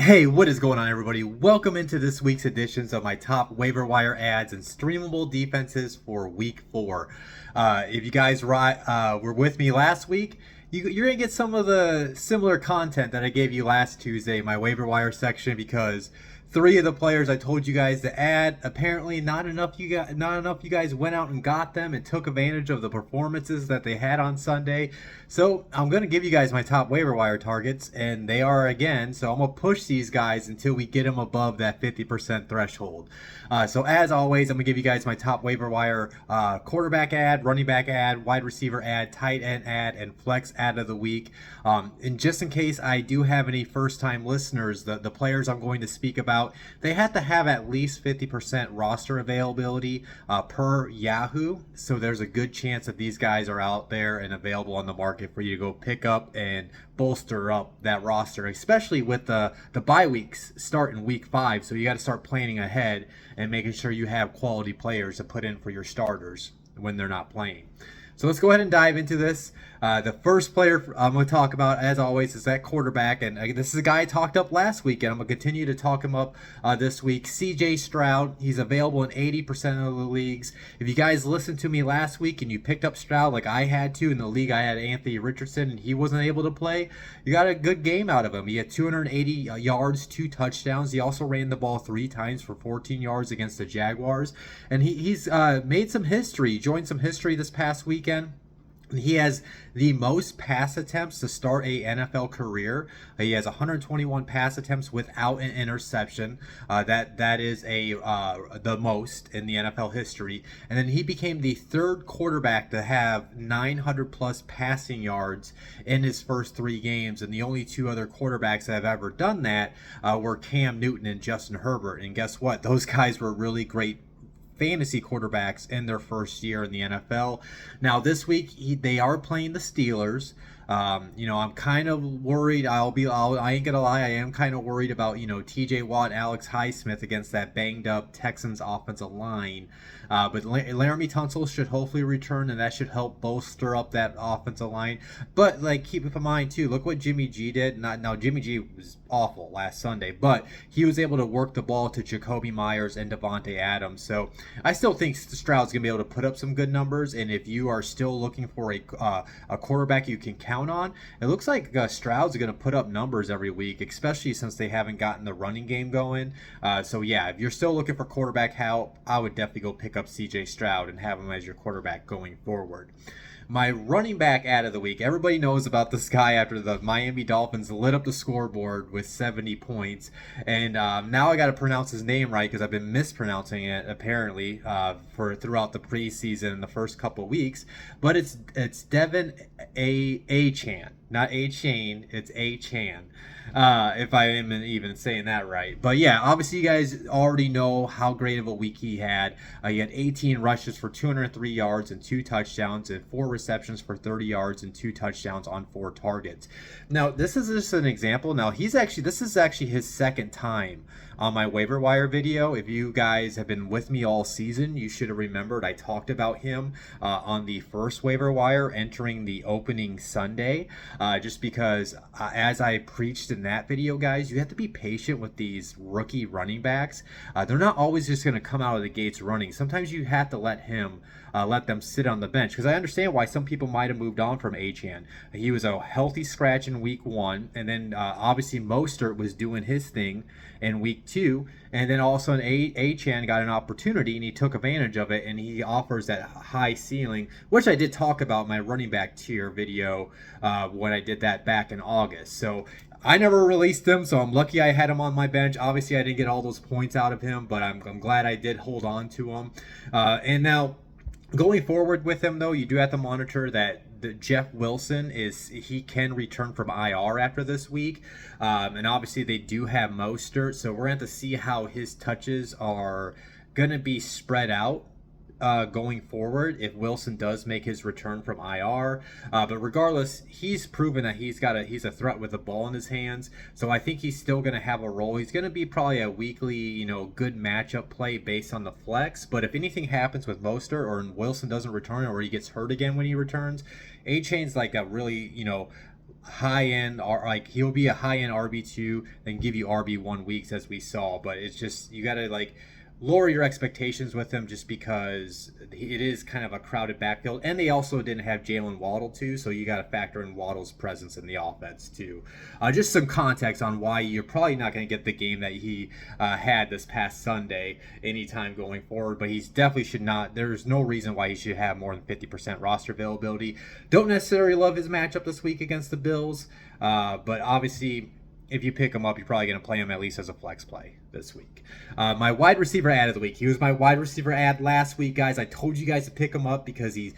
Hey, what is going on, everybody? Welcome into this week's editions of my top waiver wire ads and streamable defenses for week 4. If you guys were with me last week, you're going to get some of the similar content that I gave you last Tuesday in my waiver wire section, because 3 of the players I told you guys to add, apparently not enough you guys went out and got them and took advantage of the performances that they had on Sunday. So I'm going to give you guys my top waiver wire targets, and they are again. So I'm going to push these guys until we get them above that 50% threshold. So as always, I'm going to give you guys my top waiver wire quarterback ad, running back ad, wide receiver ad, tight end ad, and flex ad of the week. And just in case I do have any first-time listeners, the players I'm going to speak about, they have to have at least 50% roster availability per Yahoo. So there's a good chance that these guys are out there and available on the market for you to go pick up and bolster up that roster, especially with the bye weeks start in week 5. So you got to start planning ahead and making sure you have quality players to put in for your starters when they're not playing. So let's go ahead and dive into this. The first player I'm going to talk about, as always, is that quarterback. And this is a guy I talked up last week, and I'm going to continue to talk him up this week. CJ Stroud. He's available in 80% of the leagues. If you guys listened to me last week and you picked up Stroud like I had to in the league, I had Anthony Richardson, and he wasn't able to play. You got a good game out of him. He had 280 yards, 2 touchdowns. He also ran the ball 3 times for 14 yards against the Jaguars. And he's made some history, joined some history this past weekend. He has the most pass attempts to start a NFL career. He has 121 pass attempts without an interception. That is the most in the NFL history. And then he became the 3rd quarterback to have 900 plus passing yards in his first 3 games. And the only 2 other quarterbacks that have ever done that were Cam Newton and Justin Herbert. And guess what? Those guys were really great fantasy quarterbacks in their first year in the NFL. Now this week they are playing the Steelers. I'm kind of worried. I ain't gonna lie. I am kind of worried about T.J. Watt, Alex Highsmith against that banged up Texans offensive line. But Laramie Tunsil should hopefully return, and that should help bolster up that offensive line. But keep in mind too, look what Jimmy G did. Now Jimmy G was awful last Sunday, but he was able to work the ball to Jacoby Myers and Devontae Adams. So I still think Stroud's gonna be able to put up some good numbers. And if you are still looking for a quarterback you can count on, it looks like Stroud's going to put up numbers every week, especially since they haven't gotten the running game going. So yeah, if you're still looking for quarterback help, I would definitely go pick up CJ Stroud and have him as your quarterback going forward. My running back ad of the week. Everybody knows about this guy after the Miami Dolphins lit up the scoreboard with 70 points. And now I got to pronounce his name right, because I've been mispronouncing it apparently for throughout the preseason and the first couple weeks. But it's Devin Achane. Not A-Chain, it's A-Chan. If I am even saying that right. But yeah, obviously you guys already know how great of a week he had. He had 18 rushes for 203 yards and 2 touchdowns, and 4 receptions for 30 yards and 2 touchdowns on 4 targets. Now, this is just an example. Now, this is actually his 2nd time on my waiver wire video. If you guys have been with me all season, you should have remembered I talked about him on the first waiver wire entering the opening Sunday. Just because as I preached in that video, guys, you have to be patient with these rookie running backs. They're not always just going to come out of the gates running. Sometimes you have to let them sit on the bench, because I understand why some people might have moved on from Achane. He was a healthy scratch in week 1, and then obviously Mostert was doing his thing in week 2, and then all of a sudden Achane got an opportunity and he took advantage of it, and he offers that high ceiling, which I did talk about in my running back tier video when I did that back in August. So I never released him, so I'm lucky I had him on my bench. Obviously I didn't get all those points out of him, but I'm glad I did hold on to him. And now going forward with him, though, you do have to monitor that Jeff Wilson he can return from IR after this week, and obviously they do have Mostert, so we're going to have to see how his touches are going to be spread out going forward if Wilson does make his return from IR. But regardless, he's proven that he's a threat with the ball in his hands. So I think he's still going to have a role. He's going to be probably a weekly, good matchup play based on the flex. But if anything happens with Mostert or Wilson doesn't return or he gets hurt again when he returns, A-Chain's like a really, high end, or like he'll be a high end RB2 and give you RB1 weeks as we saw. But it's just you got to like lower your expectations with him just because it is kind of a crowded backfield, and they also didn't have Jalen Waddle too, so you got to factor in Waddle's presence in the offense too. Just some context on why you're probably not going to get the game that he had this past Sunday anytime going forward, but he's definitely should not. There's no reason why he should have more than 50% roster availability. Don't necessarily love his matchup this week against the Bills, but obviously if you pick him up, you're probably going to play him at least as a flex play this week. My wide receiver ad of the week. He was my wide receiver ad last week, guys. I told you guys to pick him up because he's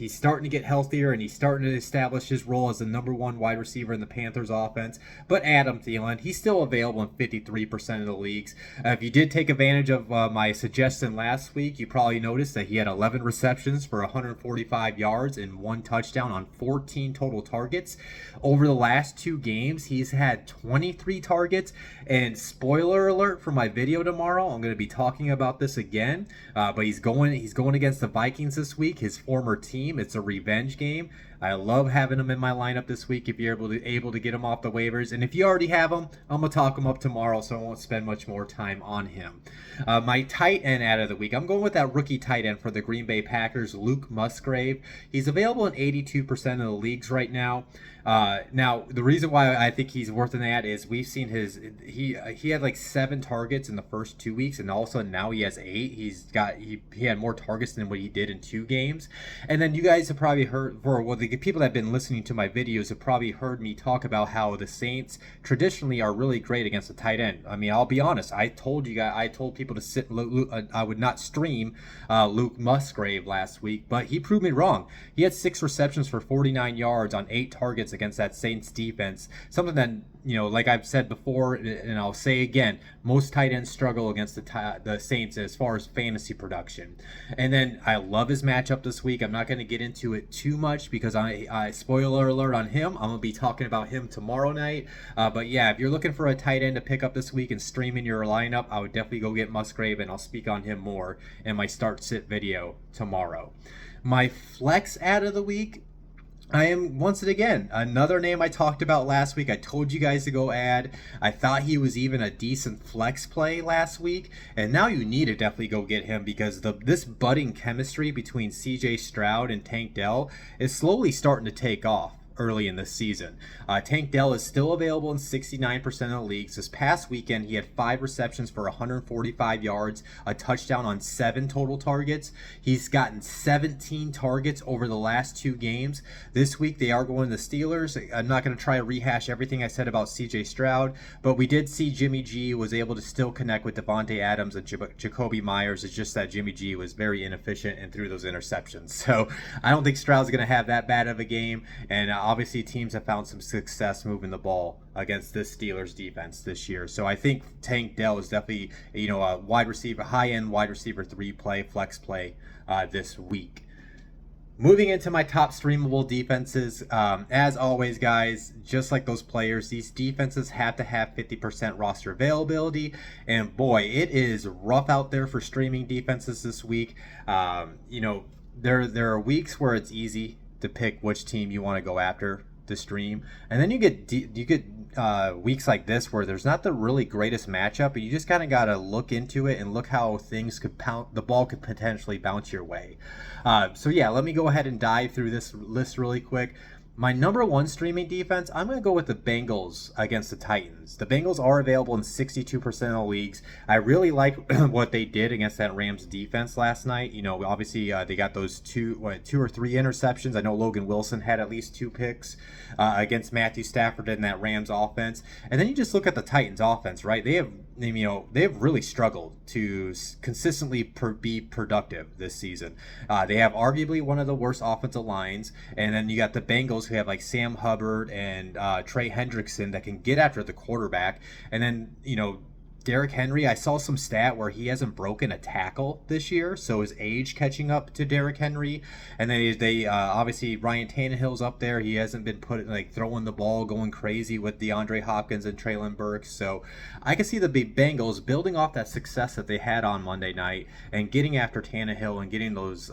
starting to get healthier and he's starting to establish his role as the number one wide receiver in the Panthers offense. But Adam Thielen, he's still available in 53% of the leagues. If you did take advantage of my suggestion last week, you probably noticed that he had 11 receptions for 145 yards and 1 touchdown on 14 total targets. Over the last 2 games, he's had 23 targets, and spoiler alert for my video tomorrow, I'm going to be talking about this again, but he's going against the Vikings this week, his former team. It's a revenge game. I love having him in my lineup this week if you're able to get him off the waivers. And if you already have him, I'm going to talk him up tomorrow, so I won't spend much more time on him. My tight end ad of the week, I'm going with that rookie tight end for the Green Bay Packers, Luke Musgrave. He's available in 82% of the leagues right now. Now, the reason why I think he's worth an ad is we've seen he had like 7 targets in the first 2 weeks, and all of a sudden now he has 8. He had more targets than what he did in 2 games. And then you guys have probably heard, the people that have been listening to my videos have probably heard me talk about how the Saints traditionally are really great against the tight end. I mean, I'll be honest. I told people to sit. I would not stream Luke Musgrave last week, but he proved me wrong. He had 6 receptions for 49 yards on 8 targets against that Saints defense. Something that, like I've said before, and I'll say again, most tight ends struggle against the Saints as far as fantasy production. And then I love his matchup this week. I'm not going to get into it too much because I spoiler alert on him. I'm going to be talking about him tomorrow night. But yeah, if you're looking for a tight end to pick up this week and stream in your lineup, I would definitely go get Musgrave, and I'll speak on him more in my start sit video tomorrow. My flex ad of the week, I am, once again, another name I talked about last week. I told you guys to go add. I thought he was even a decent flex play last week, and now you need to definitely go get him because this budding chemistry between CJ Stroud and Tank Dell is slowly starting to take off early in this season. Tank Dell is still available in 69% of the leagues. This past weekend, he had 5 receptions for 145 yards, a touchdown on 7 total targets. He's gotten 17 targets over the last 2 games. This week, they are going to the Steelers. I'm not going to try to rehash everything I said about CJ Stroud, but we did see Jimmy G was able to still connect with Devontae Adams and Jacoby Myers. It's just that Jimmy G was very inefficient and threw those interceptions. So I don't think Stroud's going to have that bad of a game, and obviously teams have found some success moving the ball against this Steelers defense this year. So I think Tank Dell is definitely, a wide receiver, high-end wide receiver 3 play, flex play this week. Moving into my top streamable defenses, as always, guys, just like those players, these defenses have to have 50% roster availability. And boy, it is rough out there for streaming defenses this week. There are weeks where it's easy to pick which team you want to go after to stream, and then you get weeks like this where there's not the really greatest matchup, but you just kind of got to look into it and look how the ball could potentially bounce your way. So yeah, let me go ahead and dive through this list really quick. My number 1 streaming defense, I'm going to go with the Bengals against the Titans. The Bengals are available in 62% of the leagues. I really like what they did against that Rams defense last night. Obviously they got those 2 or 3 interceptions. I know Logan Wilson had at least 2 picks against Matthew Stafford in that Rams offense. And then you just look at the Titans offense, right? They have really struggled to consistently be productive this season. They have arguably one of the worst offensive lines, and then you got the Bengals who have like Sam Hubbard and Trey Hendrickson that can get after the quarterback, and then Derrick Henry, I saw some stat where he hasn't broken a tackle this year, so his age catching up to Derrick Henry. And then they obviously Ryan Tannehill's up there. He hasn't been throwing the ball, going crazy with DeAndre Hopkins and Treylon Burks. So I can see the Bengals building off that success that they had on Monday night and getting after Tannehill and getting those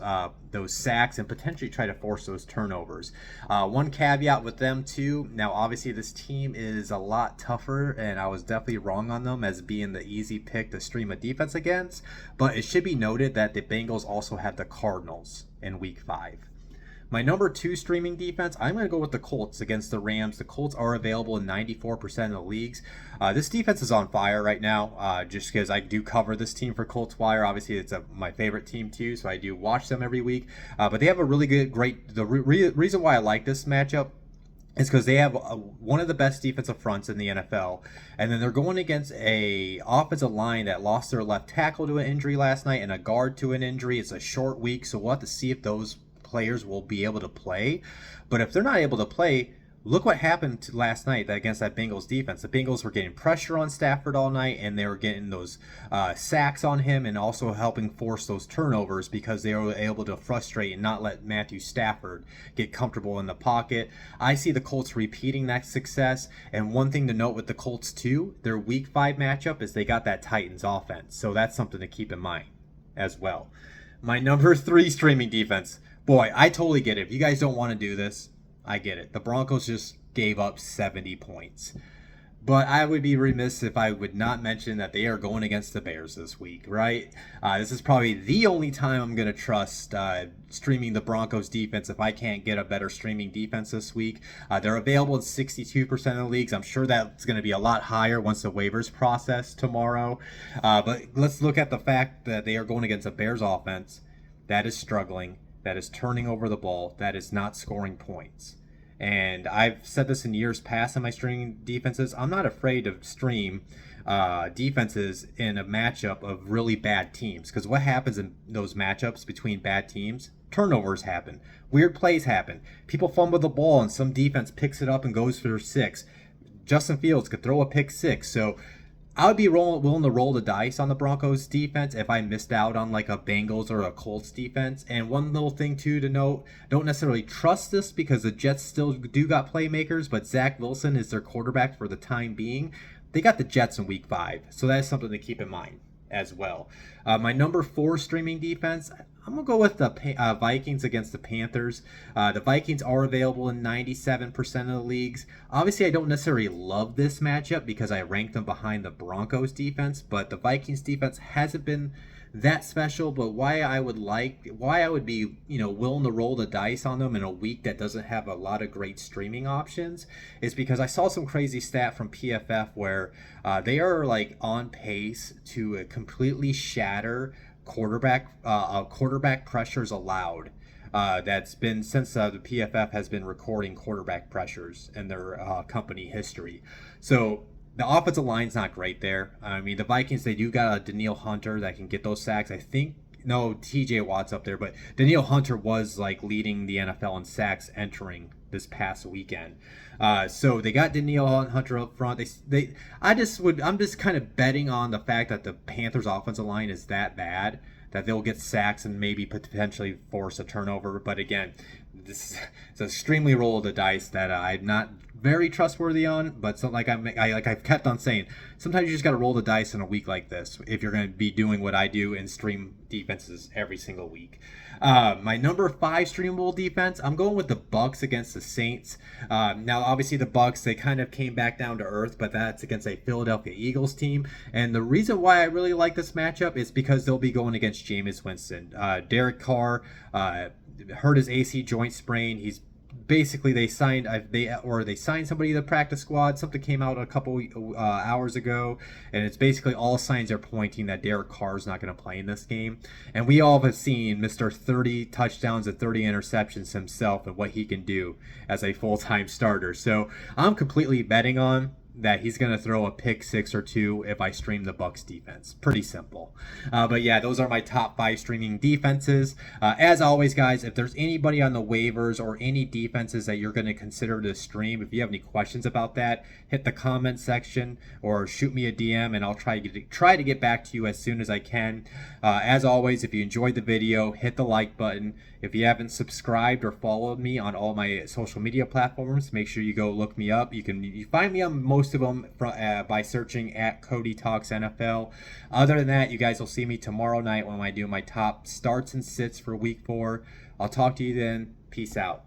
those sacks and potentially try to force those turnovers. One caveat with them too, now obviously this team is a lot tougher, and I was definitely wrong on them as being the easy pick to stream a defense against, but it should be noted that the Bengals also have the Cardinals in week 5. My number 2 streaming defense, I'm going to go with the Colts against the Rams. The Colts are available in 94% of the leagues. This defense is on fire right now, just because I do cover this team for Colts Wire. Obviously, it's my favorite team too, so I do watch them every week. But they have a really great. The reason why I like this matchup is because they have one of the best defensive fronts in the NFL, and then they're going against a offensive line that lost their left tackle to an injury last night and a guard to an injury. It's a short week, so we'll have to see if those players will be able to play. But if they're not able to play, look what happened last night against that Bengals defense. The Bengals were getting pressure on Stafford all night, and they were getting those sacks on him and also helping force those turnovers because they were able to frustrate and not let Matthew Stafford get comfortable in the pocket. I see the Colts repeating that success, and one thing to note with the Colts too, their week 5 matchup is they got that Titans offense, so that's something to keep in mind as well. My number 3 streaming defense. Boy, I totally get it. If you guys don't want to do this, I get it. The Broncos just gave up 70 points. But I would be remiss if I would not mention that they are going against the Bears this week, right? This is probably the only time I'm going to trust streaming the Broncos defense if I can't get a better streaming defense this week. They're available in 62% of the leagues. I'm sure that's going to be a lot higher once the waivers process tomorrow. But let's look at the fact that they are going against a Bears offense that is struggling, that is turning over the ball, that is not scoring points. And I've said this in years past in my streaming defenses. I'm not afraid to stream defenses in a matchup of really bad teams, because what happens in those matchups between bad teams? Turnovers happen. Weird plays happen. People fumble the ball and some defense picks it up and goes for 6. Justin Fields could throw a pick 6. So I would be willing to roll the dice on the Broncos defense if I missed out on like a Bengals or a Colts defense. And one little thing too to note, don't necessarily trust this because the Jets still do got playmakers, but Zach Wilson is their quarterback for the time being. They got the Jets in week 5, so that is something to keep in mind as well. My number 4 streaming defense, I'm going to go with the Vikings against the Panthers. The Vikings are available in 97% of the leagues. Obviously, I don't necessarily love this matchup because I rank them behind the Broncos defense, but the Vikings defense hasn't been that special. But why I would be, willing to roll the dice on them in a week that doesn't have a lot of great streaming options is because I saw some crazy stat from PFF where they are like on pace to completely shatter quarterback pressures allowed. That's been since the PFF has been recording quarterback pressures in their company history. So the offensive line's not great there. I mean, the Vikings, they do got a Danielle Hunter that can get those sacks. I think, no, TJ Watt's up there, but Danielle Hunter was like leading the NFL in sacks entering this past weekend. So they got Danielle Hunter up front. I'm just kind of betting on the fact that the Panthers offensive line is that bad that they'll get sacks and maybe potentially force a turnover. But again, this is an extremely roll of the dice that I'm not very trustworthy on. But so I've kept on saying, sometimes you just got to roll the dice in a week like this if you're going to be doing what I do and stream defenses every single week. My number 5 streamable defense, I'm going with the Bucks against the Saints. Now, obviously, the Bucks, they kind of came back down to earth, but that's against a Philadelphia Eagles team. And the reason why I really like this matchup is because they'll be going against Jameis Winston. Derek Carr hurt his AC joint sprain. He's basically they signed somebody to the practice squad. Something came out a couple hours ago, and it's basically all signs are pointing that Derek Carr is not going to play in this game. And we all have seen Mr. 30 touchdowns and 30 interceptions himself and what he can do as a full-time starter. So I'm completely betting on that he's going to throw a pick 6 or 2 if I stream the Bucks defense. Pretty simple. But yeah, those are my top 5 streaming defenses. As always, guys, if there's anybody on the waivers or any defenses that you're going to consider to stream, if you have any questions about that, hit the comment section or shoot me a DM and I'll try to get back to you as soon as I can. As always, if you enjoyed the video, hit the like button. If you haven't subscribed or followed me on all my social media platforms, make sure you go look me up. You find me on most most of them by searching at Cody Talks NFL. Other than that, you guys will see me tomorrow night when I do my top starts and sits for week 4. I'll talk to you then. Peace out.